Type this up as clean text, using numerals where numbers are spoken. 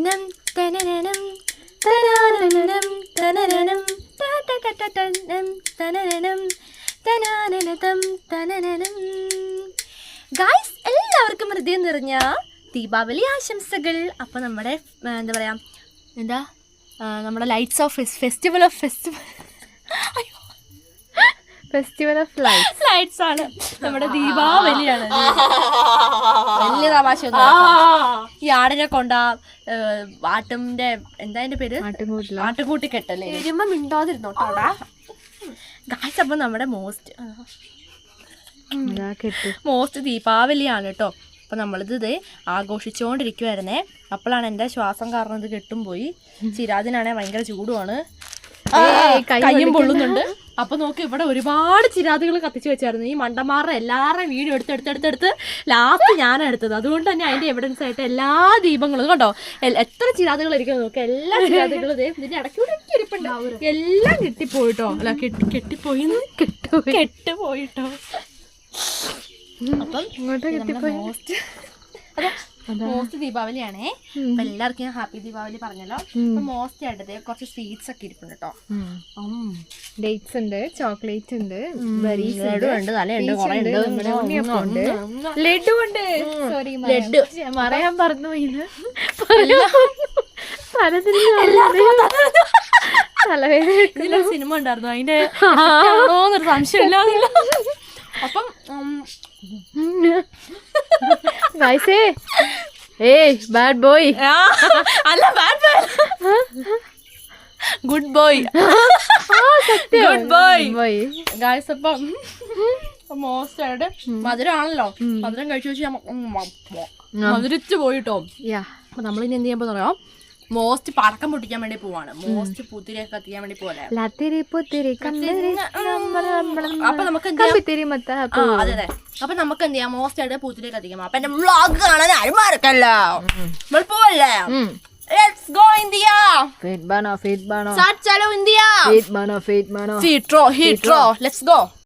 നം തനനനം തനാനനം തനനനം തനനനം തനനനം തനാനനം തനനനം. ഗായ്സ്, എല്ലാവർക്കും ഹൃദയം നിറഞ്ഞ ദീപാവലി ആശംസകൾ. അപ്പോൾ നമ്മുടെ എന്താ പറയുക, നമ്മുടെ lights of festival of lights ആണ് നമ്മുടെ ദീപാവലിയാണ്. വലിയ തമാശ ഈ ആടിനെ കൊണ്ടാ ആട്ടിന്റെ എന്താ അതിന്റെ പേര്, ആട്ടുകൂട്ടി കെട്ടല്ലേ, വരുമ്പോ മിണ്ടാതിരുന്നോട്ടാ ഗായ്സ്. അപ്പൊ നമ്മുടെ മോസ്റ്റ് ദീപാവലിയാണ് കേട്ടോ. അപ്പം നമ്മളിത് ആഘോഷിച്ചുകൊണ്ടിരിക്കുവായിരുന്നേ. അപ്പോഴാണ് എൻ്റെ ശ്വാസം കാരണം ഇത് കെട്ടും പോയി. ചിരാതിനാണെങ്കിൽ ഭയങ്കര ചൂടുമാണ്, കയ്യും പൊള്ളുന്നുണ്ട്. അപ്പം നോക്കി ഇവിടെ ഒരുപാട് ചിരാതുകൾ കത്തിച്ച് വെച്ചായിരുന്നു. ഈ മണ്ടന്മാരുടെ എല്ലാവരുടെയും വീഡിയോ എടുത്ത് ലാസ്റ്റ് ഞാനാണ് എടുത്തത്. അതുകൊണ്ട് തന്നെ അതിൻ്റെ എവിഡൻസ് ആയിട്ട് എല്ലാ ദീപങ്ങളും കണ്ടോ, എത്ര ചിരാതുകൾ ഇരിക്കുന്നു നോക്കുക. എല്ലാ ചിരാതുകളും ഇതിൻ്റെ ഇടയ്ക്കൂടെ ഇരിപ്പുണ്ടാവും. എല്ലാം കെട്ടിപ്പോയിട്ടോ, അല്ല കെട്ടിപ്പോയിട്ടോ. അപ്പം മോസ്റ്റ് ദീപാവലിയാണേ. അപ്പൊ എല്ലാവർക്കും ഹാപ്പി ദീപാവലി പറഞ്ഞല്ലോ. അപ്പൊ മോസ്റ്റ് ആയിട്ടത് കുറച്ച് സ്വീറ്റ്സ് ഒക്കെ ഇരിപ്പുണ്ട് കേട്ടോ. ഡേറ്റ്സ് ഉണ്ട്, ചോക്ലേറ്റ് ഉണ്ട്, ലഡു ഉണ്ട്, തലയുണ്ട്, ലഡു ഉണ്ട്. സോറി, ലഡു പറയാൻ പറഞ്ഞു. തലവേദന സിനിമ ഉണ്ടായിരുന്നു, അതിന്റെ ആണോന്നൊരു സംശയമില്ല. അപ്പം ബാഡ് ബോയ് അല്ല, bad boy, good boy, good boy guys. അപ്പം മോസ്റ്റ് ആയിട്ട് മധുരമാണല്ലോ, മധുരം കഴിച്ചു വെച്ച് മധുരിച്ച് പോയിട്ടോ. അപ്പൊ നമ്മളിനി എന്ത് ചെയ്യാൻ പറയാം, മോസ്റ്റ് പടക്കം പൊട്ടിക്കാൻ വേണ്ടി പോവാണ്. മോസ്റ്റ് പൂത്തിരിയൊക്കെ കത്തിക്കാൻ വേണ്ടി പോലെ. അപ്പൊ നമുക്ക് അതെ അപ്പൊ നമുക്ക് എന്ത് ചെയ്യാം, മോസ്റ്റ് ആയിട്ട് പൂത്തിരി കത്തിക്കാം. അപ്പൊ എന്റെ വ്ളോഗ് കാണാൻ ആരും മറക്കല്ലോ, നമ്മൾ പോവല്ലേ. Let's go India. Feet bano. Start chalo India. Feet mano. Heat row. Let's go.